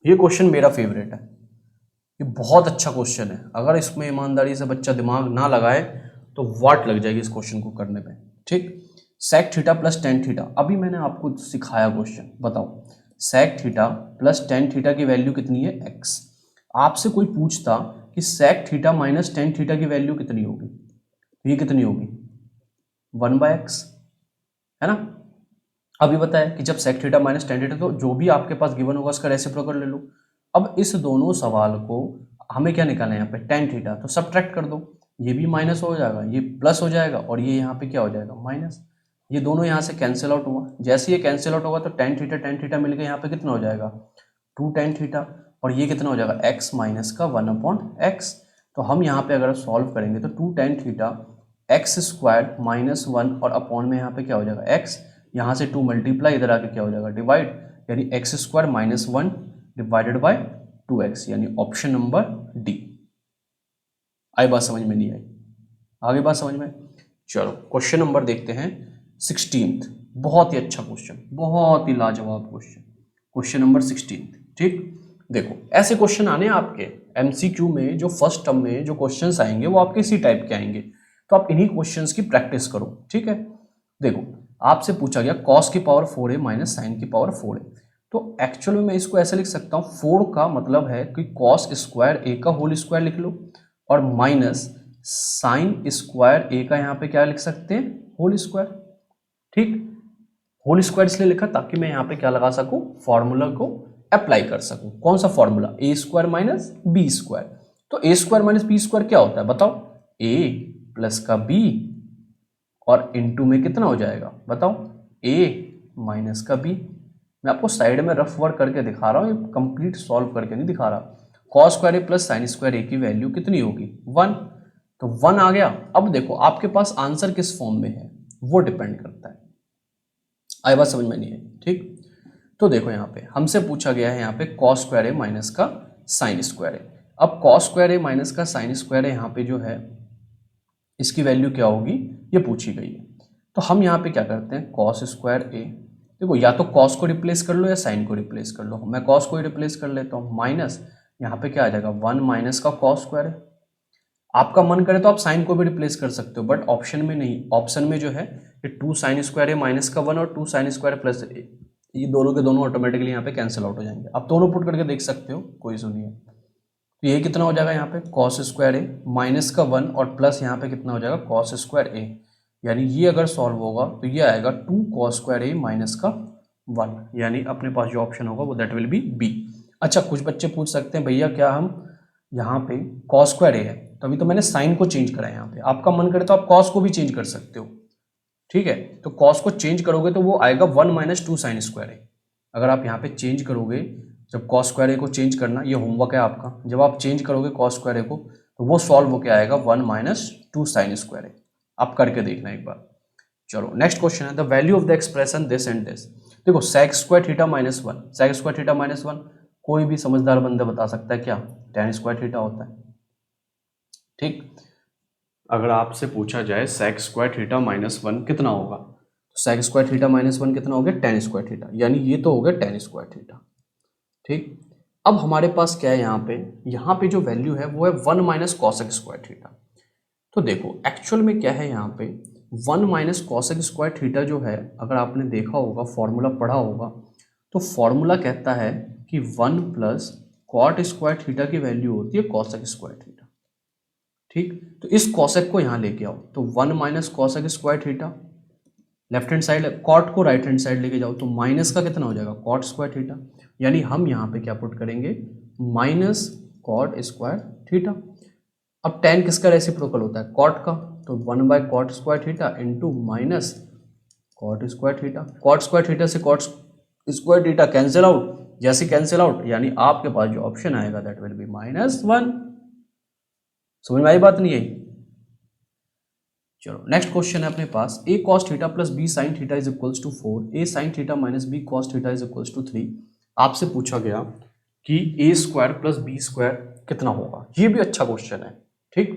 ये क्वेश्चन मेरा फेवरेट है, ये बहुत अच्छा क्वेश्चन है, अगर इसमें ईमानदारी से बच्चा दिमाग ना लगाए तो वाट लग जाएगी इस क्वेश्चन को करने में, ठीक। Sec theta plus tan theta, अभी मैंने आपको सिखाया क्वेश्चन, बताओ sec theta plus tan theta की वैल्यू कितनी है x। आपसे कोई पूछता कि sec theta minus tan theta की वैल्यू कितनी होगी, तो ये कितनी होगी 1/x, है ना। अभी बताया कि जब sec theta minus tan theta, तो जो भी आपके पास गिवन होगा उसका रेसिप्रोकल ले लो। अब इस दोनों सवाल को हमें क्या निकालना है यहाँ पे टेन थीटा, तो सब्ट्रैक्ट कर दो, ये भी माइनस हो जाएगा, ये प्लस हो जाएगा और ये यहाँ पे क्या हो जाएगा माइनस। ये दोनों यहाँ से कैंसिल आउट हुआ, जैसे ये कैंसिल आउट होगा तो टेन थीटा मिल गया, यहाँ पे कितना हो जाएगा 2 tan थीटा, और ये कितना हो जाएगा x माइनस का 1/x। तो हम यहाँ पे अगर सॉल्व करेंगे तो 2 tan theta x square minus 1 और अपॉन में यहाँ पे क्या हो जाएगा x, यहाँ से 2 मल्टीप्लाई, इधर आके क्या हो जाएगा डिवाइड, यानी x square minus 1 divided by 2x, यानी ऑप्शन नंबर डी। आई बात समझ में? नहीं आई? आगे बात समझ में? चलो क्वेश्चन नंबर देखते हैं 16th। बहुत ही अच्छा क्वेश्चन, बहुत ही लाजवाब क्वेश्चन, क्वेश्चन नंबर 16th। ठीक, देखो ऐसे क्वेश्चन आने आपके एमसीक्यू में, जो फर्स्ट टर्म में जो क्वेश्चंस आएंगे वो आपके इसी टाइप के आएंगे, तो आप इन्हीं क्वेश्चंस की प्रैक्टिस करो। ठीक है, देखो आपसे पूछा गया cos की पावर 4a माइनस साइन की पावर 4a, तो एक्चुअल में मैं इसको ऐसे लिख सकता हूँ, 4 का मतलब है कि cos स्क्वायर a का होल स्क्वायर लिख लो, और माइनस साइन स्क्वायर a का यहाँ पे क्या लिख सकते हैं होल स्क्वायर। ठीक, होल स्क्वायर इसलिए लिखा ताकि मैं यहाँ पे क्या लगा सकूं, फॉर्मूला को अप्लाई कर सकूं। कौन सा फॉर्मूला, ए स्क्वायर माइनस बी स्क्वायर। तो ए स्क्वायर माइनस बी स्क्वायर क्या होता है बताओ, ए प्लस का बी और इनटू में कितना हो जाएगा बताओ, ए माइनस का बी। मैं आपको साइड में रफ वर्क करके दिखा रहा हूँ, कंप्लीट सॉल्व करके नहीं दिखा रहा। कॉस स्क्वायर ए प्लस साइन स्क्वायर ए की वैल्यू कितनी होगी 1, तो 1 आ गया। अब देखो आपके पास आंसर किस फॉर्म में है वो डिपेंड करता है। आई बात समझ में नहीं है? ठीक, तो देखो यहाँ पे हमसे पूछा गया है यहाँ पे कॉस स्क्वायर ए माइनस का साइन स्क्वायर ए। अब कॉस स्क्वायर ए माइनस का साइन स्क्वायर ए यहाँ पे जो है इसकी वैल्यू क्या होगी ये पूछी गई है। तो हम यहाँ पे क्या करते हैं, कॉस स्क्वायर ए, देखो या तो कॉस को रिप्लेस कर लो या साइन को रिप्लेस कर लो। मैं कॉस को ही रिप्लेस कर लेता हूँ, माइनस यहाँ पे क्या आ जाएगा 1 माइनस का कॉस स्क्वायर है। आपका मन करे तो आप साइन को भी रिप्लेस कर सकते हो, बट ऑप्शन में नहीं। ऑप्शन में जो है ये 2 साइन स्क्वायर ए माइनस का 1 और 2 साइन स्क्वायर प्लस ए, ये दोनों के दोनों ऑटोमेटिकली यहाँ पे कैंसिल आउट हो जाएंगे। आप दोनों पुट करके देख सकते हो, कोई इशू नहीं है। तो ये कितना हो जाएगा यहाँ पे कॉस स्क्वायर ए माइनस का 1 और प्लस यहाँ पे कितना हो जाएगा कॉस स्क्वायर ए, यानी ये अगर सॉल्व होगा तो ये आएगा 2 कॉस स्क्वायर ए माइनस का 1, यानी अपने पास जो ऑप्शन होगा वो दैट विल बी बी। अच्छा, कुछ बच्चे पूछ सकते हैं भैया क्या हम यहाँ पे कॉस स्क्वायर ए है, तभी तो मैंने साइन को चेंज करा है यहाँ पे। आपका मन करे तो आप कॉस को भी चेंज कर सकते हो। ठीक है, तो कॉस को चेंज करोगे तो वो आएगा 1 माइनस 2 साइन स्क्वायर ए। अगर आप यहाँ पे चेंज करोगे, जब कॉस स्क्वायर ए को चेंज करना, ये होमवर्क है आपका, जब आप चेंज करोगे कॉस स्क्वायर ए को तो वो सॉल्व होकर आएगा 1 माइनस 2 साइन स्क्वायर ए। आप करके देखना एक बार। चलो नेक्स्ट क्वेश्चन है, the value of the expression this and this. देखो sec square theta minus 1, sec square theta minus 1 कोई भी समझदार बंदा बता सकता है क्या, tan स्क्वायर थीटा होता है। ठीक, अगर आपसे पूछा जाए सेक स्क्वायर थीटा माइनस 1 कितना होगा, तो सेक स्क्वायर थीटा माइनस 1 कितना हो गया tan स्क्वायर थीटा, यानी ये तो हो गया tan स्क्वायर थीटा। ठीक, अब हमारे पास क्या है यहाँ पे जो वैल्यू है वो है 1 माइनस कॉसेक स्क्वायर थीटा। तो देखो एक्चुअल में क्या है यहाँ पे 1 माइनस कॉसेक स्क्वायर थीटा जो है, अगर आपने देखा होगा फॉर्मूला पढ़ा होगा, तो फॉर्मूला कहता है कि 1 प्लस कॉट स्क्वायर थीटा की वैल्यू होती है कॉसेक स्क्वायर थीटा। ठीक, तो इस कॉसेक को यहाँ लेके आओ, तो 1 minus cosec square theta, left hand side cot को राइट हैंड साइड लेके जाओ तो माइनस का कितना हो जाएगा कॉट स्क्वायर थीटा, यानी हम यहाँ पे क्या पुट करेंगे माइनस कॉट स्क्वायर थीटा। अब tan किसका रेसिप्रोकल होता है कॉट का, तो 1 बाय cot square theta into minus cot square theta. Cot square theta से cot square theta cancel out, जैसे कैंसिल आउट यानी आपके पास जो ऑप्शन आएगा दैट विल बी -1। समझ में आई बात नहीं आई? चलो नेक्स्ट क्वेश्चन है अपने पास, a cos theta plus b sin theta is equals to 4, a sin theta minus b cos theta is equals to 3। आपसे पूछा गया कि a square plus b square कितना होगा। ये भी अच्छा क्वेश्चन है। ठीक,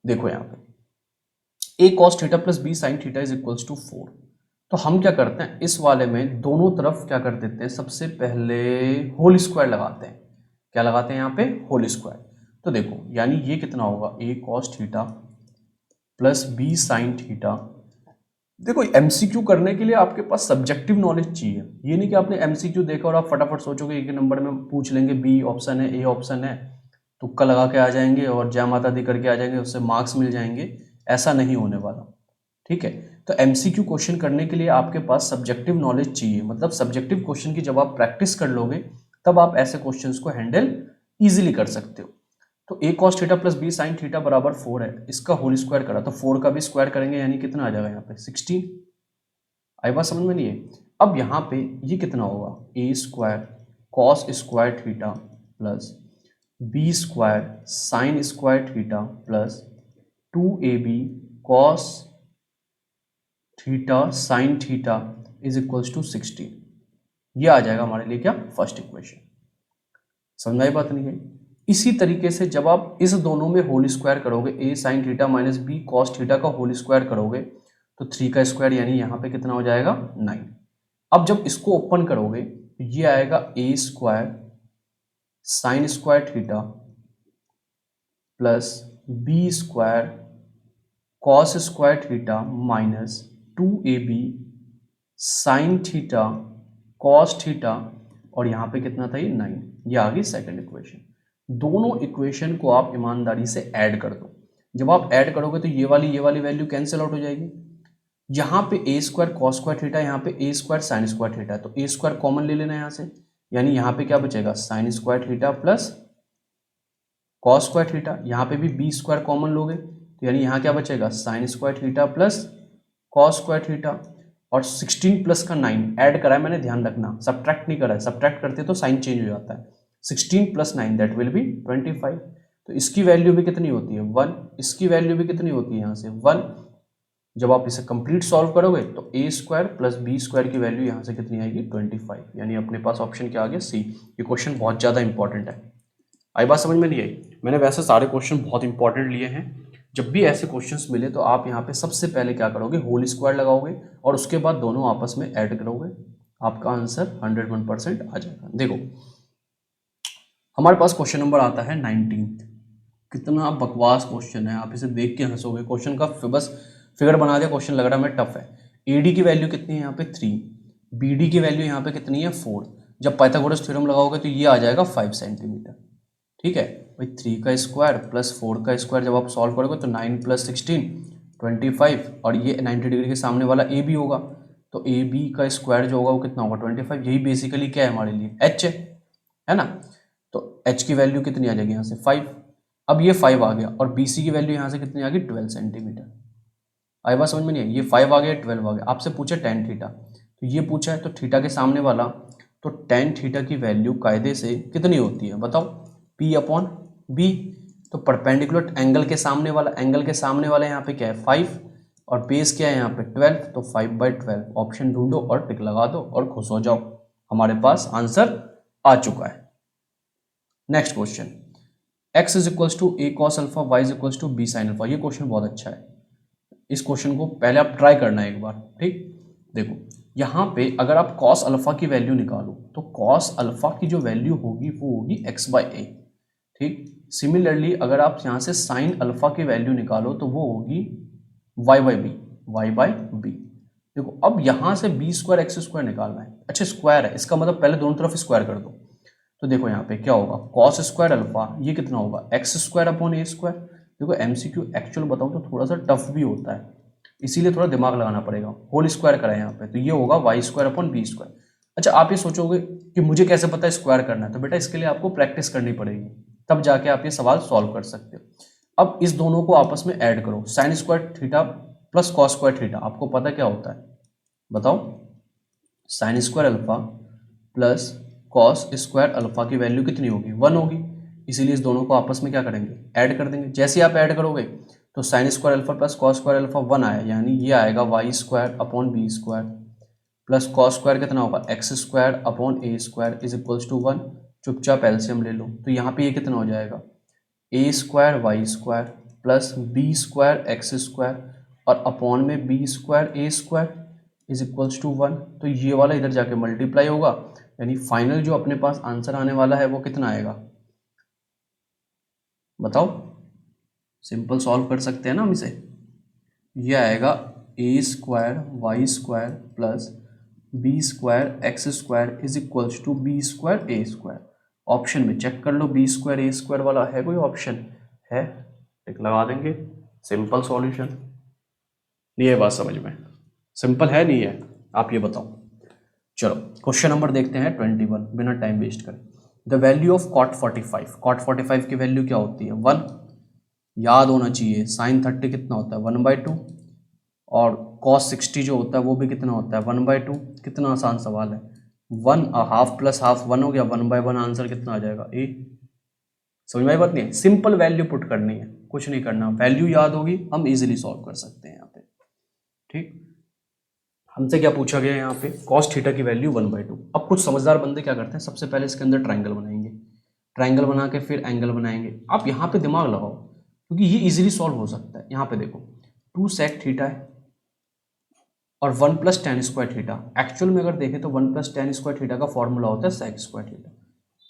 देखो यहाँ पे a cos theta plus b sin theta is equals to 4, तो हम क्या करते हैं इस वाले में दोनों तरफ क्या कर देते हैं, सबसे पहले होल स्क्वायर लगाते हैं। क्या लगाते हैं यहाँ पे होल स्क्वायर। तो देखो यानी ये कितना होगा a cos theta plus b sin theta. देखो एमसीक्यू करने के लिए आपके पास सब्जेक्टिव नॉलेज चाहिए, ये नहीं कि आपने एमसीक्यू देखा और आप फटाफट सोचोगे एक नंबर में पूछ लेंगे, बी ऑप्शन है ए ऑप्शन है, तुक्का लगा के आ जाएंगे और जय माता दी करके आ जाएंगे, उससे मार्क्स मिल जाएंगे। ऐसा नहीं होने वाला। ठीक है, तो एमसीक्यू क्वेश्चन करने के लिए आपके पास सब्जेक्टिव नॉलेज चाहिए, मतलब सब्जेक्टिव क्वेश्चन की जब आप प्रैक्टिस कर लोगे तब आप ऐसे क्वेश्चंस को हैंडल इजीली कर सकते हो। तो a cos theta plus b sin theta बराबर 4 है, इसका होल स्क्वायर करा तो 4 का भी स्क्वायर करेंगे, यानी कितना आ जाएगा यहाँ पे 16। आई बात समझ में नहीं है? अब यहाँ पे ये कितना होगा, a square cos square theta plus b square sine square theta plus 2ab cos theta sine theta is equals to 16। ये आ जाएगा हमारे लिए क्या, फर्स्ट इक्वेशन। समझ आई बात नहीं है? इसी तरीके से जब आप इस दोनों में होल स्क्वायर करोगे, a sine theta minus b cos theta का होल स्क्वायर करोगे तो 3 का स्क्वायर, यानी यहाँ पे कितना हो जाएगा 9। अब जब इसको ओपन करोगे तो ये आएगा a square sine square theta plus b square cos square theta minus 2ab sine theta cos theta, और यहाँ पे कितना था ये 9। ये आ गई सेकंड इक्वेशन। दोनों इक्वेशन को आप ईमानदारी से ऐड कर दो। जब आप ऐड करोगे तो ये वाली वैल्यू कैंसिल आउट हो जाएगी। यहाँ पे a square cos square theta, यहाँ पे a square sine square theta, तो a स्क्वायर कॉमन ले लेना यहाँ से, यानी यहाँ पे क्या बचेगा sign square theta plus cos square theta. यहाँ पे भी b स्क्वायर कॉमन लोगे तो यानी यहाँ क्या बचेगा sign square theta plus cos square theta, और 16 प्लस का 9 ऐड करा है मैंने, ध्यान रखना सब्ट्रैक्ट नहीं करा है, सब्ट्रैक्ट करते तो साइन चेंज हो जाता है। 16 प्लस 9 दैट विल बी 25। तो इसकी वैल्यू भी कितनी होती है 1, इसकी वैल्यू भी कितनी होती है यहाँ से 1। जब आप इसे कंप्लीट सॉल्व करोगे तो a square plus b square की वैल्यू यहाँ से कितनी आएगी 25, यानी अपने पास ऑप्शन क्या आ गया सी। ये क्वेश्चन बहुत ज़्यादा इंपॉर्टेंट है। आई बात समझ में नहीं आई? मैंने वैसे सारे क्वेश्चन बहुत इंपॉर्टेंट लिए हैं। जब भी ऐसे क्वेश्चंस मिले तो आप यहाँ पे सबसे पहले क्या करोगे, होल स्क्वायर लगाओगे और उसके बाद दोनों आपस में ऐड करोगे, आपका आंसर 101% आ जाएगा। देखो हमारे पास क्वेश्चन नंबर आता है 19। कितना बकवास क्वेश्चन है, आप इसे देख के हंसोगे। क्वेश्चन का बस फिगर बना दिया, क्वेश्चन लग रहा है मैं टफ है। AD की वैल्यू कितनी है यहाँ पे 3, BD की वैल्यू यहाँ पे कितनी है 4। जब पाइथागोरस थ्योरम लगाओगे तो ये आ जाएगा 5 सेंटीमीटर। ठीक है भाई, 3 का स्क्वायर प्लस 4 का स्क्वायर जब आप सॉल्व करोगे तो 9 प्लस 16 25, और ये 90 डिग्री के सामने वाला ए बी होगा, तो ए बी का स्क्वायर जो होगा वो कितना होगा 25। यही बेसिकली क्या है हमारे लिए एच है ना। तो एच की वैल्यू कितनी आ जाएगी यहाँ से 5। अब ये 5 आ गया और बी सी की वैल्यू यहाँ से कितनी आ गई 12 सेंटीमीटर। आई बात समझ में नहीं है? ये 5 आ गया 12 आ गया। आपसे पूछा tan थीटा, तो ये पूछा है तो थीटा के सामने वाला, तो tan थीटा की वैल्यू कायदे से कितनी होती है बताओ, P अपॉन B। तो परपेंडिकुलर एंगल के सामने वाला यहाँ पे क्या है 5, और बेस क्या है यहाँ पे 12, तो 5/12। ऑप्शन ढूंढो और टिक लगा दो और खुश हो जाओ, हमारे पास आंसर आ चुका है। Next question, x is equals to a cos alpha, y is equals to b sin alpha. ये क्वेश्चन बहुत अच्छा है, इस क्वेश्चन को पहले आप ट्राई करना है एक बार। ठीक, देखो यहाँ पे अगर आप cos अल्फा की वैल्यू निकालो तो cos अल्फा की जो वैल्यू होगी वो होगी x/a। ठीक, सिमिलरली अगर आप यहाँ से साइन अल्फा की वैल्यू निकालो तो वो होगी y/b। देखो अब यहाँ से b स्क्वायर x स्क्वायर निकालना है। अच्छा स्क्वायर है, इसका मतलब पहले दोनों तरफ स्क्वायर कर दो। तो देखो यहाँ पे क्या होगा cos स्क्वायर अल्फा, ये कितना होगा x square upon a square. देखो MCQ एक्चुअल बताऊँ तो थोड़ा सा टफ भी होता है, इसीलिए थोड़ा दिमाग लगाना पड़ेगा। होल स्क्वायर करा है यहाँ पे, तो ये होगा y square upon b square. अच्छा आप ये सोचोगे कि मुझे कैसे पता है स्क्वायर करना है, तो बेटा इसके लिए आपको प्रैक्टिस करनी पड़ेगी, तब जाके आप ये सवाल सॉल्व कर सकते हो। अब इस दोनों को आपस में ऐड करो, sign square theta plus cos square theta, आपको पता क्या होता है बताओ, sign square alpha plus cos square alpha की वैल्यू कितनी होगी 1 होगी, इसीलिए इस दोनों को आपस में क्या करेंगे ऐड कर देंगे। जैसे आप ऐड करोगे तो sine square alpha plus cos square alpha 1 आया, यानी ये आएगा Y square upon B square plus cos square कितना होगा X square upon A square is equals to 1। चुपचाप एलसीएम ले लो, तो यहाँ पे ये कितना हो जाएगा A square Y square plus B square X square और अपॉन में B square A square is equals to 1। तो ये वाला इधर जाके मल्टीप्लाई होगा, यानी फाइनल जो अपने पास आंसर आने वाला है वो कितना आएगा बताओ। सिंपल सॉल्व कर सकते हैं ना हम इसे। ये आएगा A square Y square plus B square X square is equals to B square A square. Option में चेक कर लो बी स्क्वायर ए स्क्वायर वाला है कोई ऑप्शन है, टिक लगा देंगे। Simple solution. नहीं है बात समझ में? सिंपल है नहीं है, आप ये बताओ। चलो क्वेश्चन नंबर देखते हैं 21, बिना टाइम वेस्ट करें। The value of cot 45, cot 45 की वैल्यू क्या होती है 1, याद होना चाहिए। साइन 30 कितना होता है 1/2, और कॉस 60 जो होता है वो भी कितना होता है 1/2। कितना आसान सवाल है, 1/2 + ½ 1 हो गया, 1/1 आंसर कितना आ जाएगा ए। समझ में आई बात? नहीं, सिंपल वैल्यू पुट करनी है, कुछ नहीं करना, वैल्यू याद होगी हम इजीली सॉल्व कर सकते हैं यहाँ पे। ठीक, हमसे क्या पूछा गया है यहाँ पे, कॉस थीटा की वैल्यू 1/2। अब कुछ समझदार बंदे क्या करते हैं, सबसे पहले इसके अंदर ट्राइंगल बनाएंगे, ट्राइंगल बना के फिर एंगल बनाएंगे। आप यहाँ पे दिमाग लगाओ क्योंकि ये इजीली सॉल्व हो सकता है। यहाँ पे देखो 2 sec थीटा है और 1 + tan² थीटा। एक्चुअल में अगर देखें तो 1 + tan² थीटा का फॉर्मूला होता है sec² थीटा।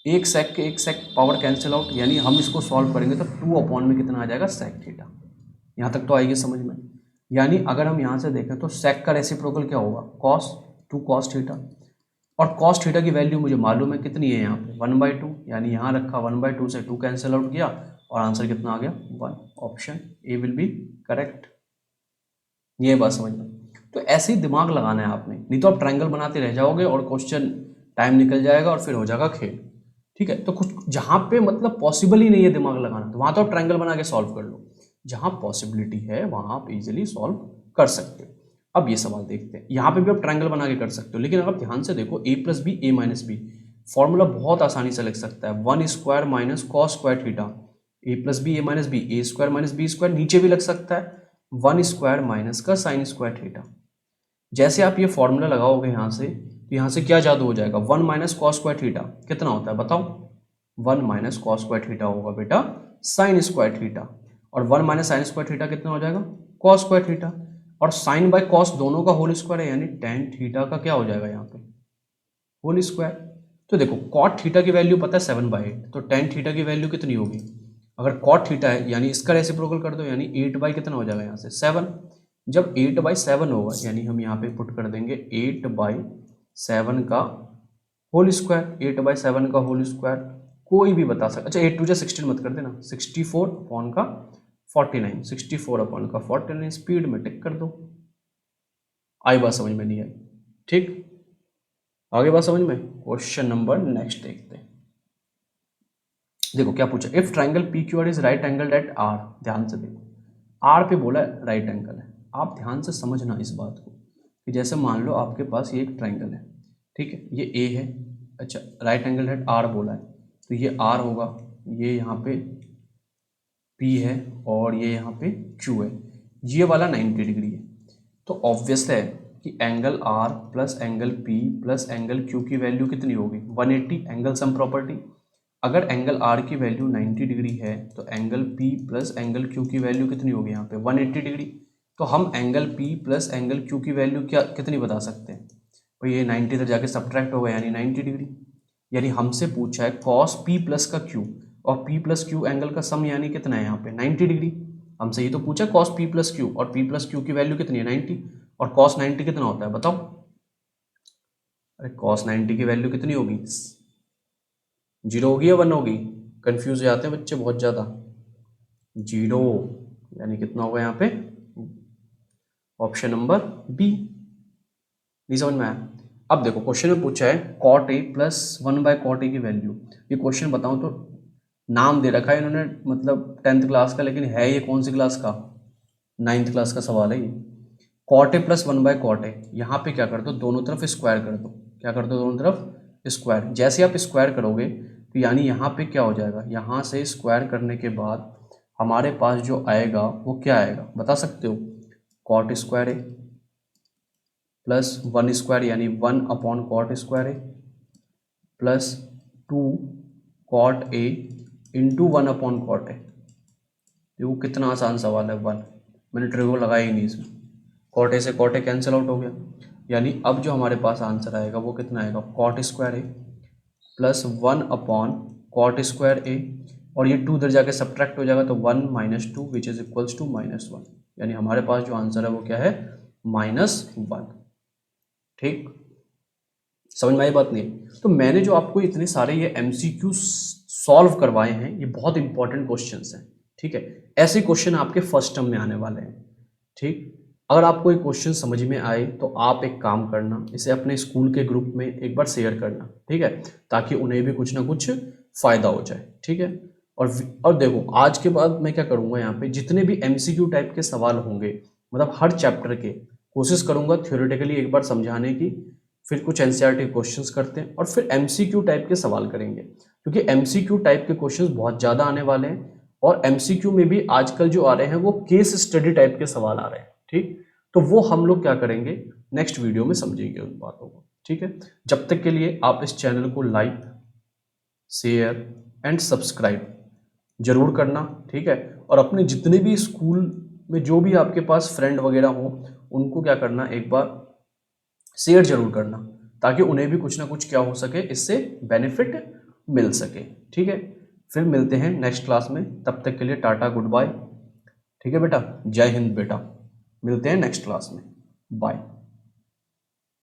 एक सेक के एक सेक पावर कैंसिल आउट, यानी हम इसको सॉल्व करेंगे तो 2 में कितना आ जाएगा sec थीटा। यहाँ तक तो आएगी समझ में। यानी अगर हम यहाँ से देखें तो sec का रेसिप्रोकल क्या होगा cos, 2 cos थीटा, और cos थीटा की वैल्यू मुझे मालूम है कितनी है यहाँ पे 1/2, यानी यहाँ रखा 1/2 से 2 कैंसिल आउट किया और आंसर कितना आ गया 1। Option A will be correct. ये बात समझ में। तो ऐसे ही दिमाग लगाना है आपने, नहीं तो आप ट्रायंगल बनाते रह जाओगे और क्वेश्चन टाइम निकल जाएगा और फिर हो जाएगा खेल। ठीक है, तो कुछ जहाँ पे मतलब पॉसिबल ही नहीं है दिमाग लगाना, तो वहाँ तो आप ट्रायंगल बना के सॉल्व कर लो। जहाँ पॉसिबिलिटी है वहाँ आप इजीली सॉल्व कर सकते हो। अब ये सवाल देखते हैं, यहाँ पे भी आप ट्रायंगल बना के कर सकते हो, लेकिन अगर ध्यान से देखो a + b a - b formula बहुत आसानी से लिख सकता है 1² - cos² theta, a + b a - b, a² - b², नीचे भी लग सकता है 1² - का sin² थीटा। जैसे आप ये फॉर्मूला लगाओगे यहाँ से, तो यहाँ से क्या जादू हो जाएगा 1 - cos² थीटा कितना होता है बताओ, 1 - cos² थीटा होगा बेटा sin² थीटा, और 1 - sin² थीटा कितना हो जाएगा cos² थीटा, और sin बाय cos दोनों का होल स्क्वायर है, यानी tan थीटा का क्या हो जाएगा यहाँ पे होल स्क्वायर। तो देखो cot थीटा की वैल्यू पता है 7/8, तो tan थीटा की वैल्यू कितनी होगी, अगर cot थीटा है यानी इसका रेसिप्रोकल कर दो, यानी 8 कितना हो जाएगा यहाँ से 7। जब 8/7 होगा यानी हम यहाँ पे पुट कर देंगे 8/7 का होल स्क्वायर, 8/7 का होल स्क्वायर कोई भी बता सकता। अच्छा 8 × 2 = 16 मत कर देना, 64/49, 64/49 स्पीड में टिक कर दो। आई बात समझ में नहीं आई? ठीक, आगे बात समझ में। क्वेश्चन नंबर नेक्स्ट देखते हैं। देखो क्या पूछा, if triangle PQR is right angle at R। ध्यान से देखो, R पे बोला है राइट एंगल है। आप ध्यान से समझना इस बात को कि जैसे मान लो आपके पास ये एक ट्राइंगल है, ठीक है, ये A है, अच्छा राइट एंगल एट R बोला है, तो ये R होगा, ये यहाँ पे P है और ये यहाँ पे Q है, ये वाला 90 डिग्री है। तो ऑब्वियस है कि angle R plus angle P plus angle Q की वैल्यू कितनी होगी 180, एंगल सम प्रॉपर्टी। अगर एंगल R की वैल्यू 90 डिग्री है तो angle P plus angle Q की वैल्यू कितनी होगी यहाँ पे 180 डिग्री। तो हम angle P plus angle Q की वैल्यू क्या कितनी बता सकते हैं भाई, ये 90 इधर जाके सब्ट्रैक्ट होगा यानी 90 डिग्री। यानी हमसे पूछा है cos P प्लस का Q, और P प्लस Q एंगल का सम यानी कितना है यहाँ पे 90 डिग्री। हमसे ये तो पूछा cos P प्लस Q, और P प्लस Q की वैल्यू कितनी है 90, और cos 90 कितना होता है बताओ। अरे cos 90 की वैल्यू कितनी होगी 0 होगी या 1 होगी, कंफ्यूज हो जाते हैं बच्चे बहुत ज़्यादा। 0 यानी कितना होगा यहाँ पे ऑप्शन नंबर बी। नहीं समझ में आया? अब देखो क्वेश्चन में पूछा है cot A plus 1/cot A की वैल्यू। ये क्वेश्चन बताऊं तो नाम दे रखा है इन्होंने मतलब 10th क्लास का, लेकिन है ये कौन सी क्लास का 9th क्लास का सवाल है ये। cot A plus 1/cot A, यहाँ पे क्या कर दो दोनों तरफ स्क्वायर कर दो, क्या कर दो दोनों तरफ स्क्वायर। जैसे आप स्क्वायर करोगे तो यानी यहाँ पे क्या हो जाएगा, यहाँ से स्क्वायर करने के बाद हमारे पास जो आएगा वो क्या आएगा बता सकते हो, cot² A प्लस 1² यानी 1/cot² A plus 2cot A into 1/cot A। देखो कितना आसान सवाल है 1, मैंने ट्रिगो लगाया ही नहीं इसमें, cot A से cot A कैंसिल आउट हो गया, यानी अब जो हमारे पास आंसर आएगा वो कितना आएगा cot² A plus 1/cot² A, और ये 2 इधर जाके सब्ट्रैक्ट हो जाएगा तो 1 - 2 विच इज इक्वल्स टू -1, यानी हमारे पास जो आंसर है वो क्या है -1। ठीक, समझ में आई बात नहीं? तो मैंने जो आपको इतने सारे ये MCQ सॉल्व करवाए हैं ये बहुत इंपॉर्टेंट क्वेश्चंस हैं, ठीक है, ऐसे क्वेश्चन आपके फर्स्ट टर्म में आने वाले हैं। ठीक, अगर आपको एक क्वेश्चन समझ में आए तो आप एक काम करना, इसे अपने स्कूल के ग्रुप में एक बार शेयर करना, ठीक है, ताकि उन्हें भी कुछ ना कुछ फायदा हो जाए, ठीक है। और देखो आज के बाद मैं क्या करूंगा, यहाँ पे जितने भी एमसीक्यू टाइप के सवाल होंगे, मतलब हर चैप्टर के कोशिश करूंगा थ्योरेटिकली एक बार समझाने की, फिर कुछ एनसीईआरटी क्वेश्चंस करते हैं और फिर एमसीक्यू टाइप के सवाल करेंगे, क्योंकि एमसीक्यू टाइप के क्वेश्चंस बहुत ज़्यादा आने वाले हैं। और एमसीक्यू में भी आजकल जो आ रहे हैं वो केस स्टडी टाइप के सवाल आ रहे हैं, ठीक। तो वो हम लोग क्या करेंगे, नेक्स्ट वीडियो में समझेंगे उन बातों को, ठीक है। जब तक के लिए आप इस चैनल को लाइक, शेयर एंड सब्सक्राइब जरूर करना, ठीक है। और अपने जितने भी स्कूल में जो भी आपके पास फ्रेंड वगैरह हो, उनको क्या करना, एक बार शेयर जरूर करना, ताकि उन्हें भी कुछ ना कुछ क्या हो सके, इससे बेनिफिट मिल सके, ठीक है। फिर मिलते हैं नेक्स्ट क्लास में, तब तक के लिए टाटा गुड बाय, ठीक है बेटा, जय हिंद बेटा, मिलते हैं नेक्स्ट क्लास में, बाय।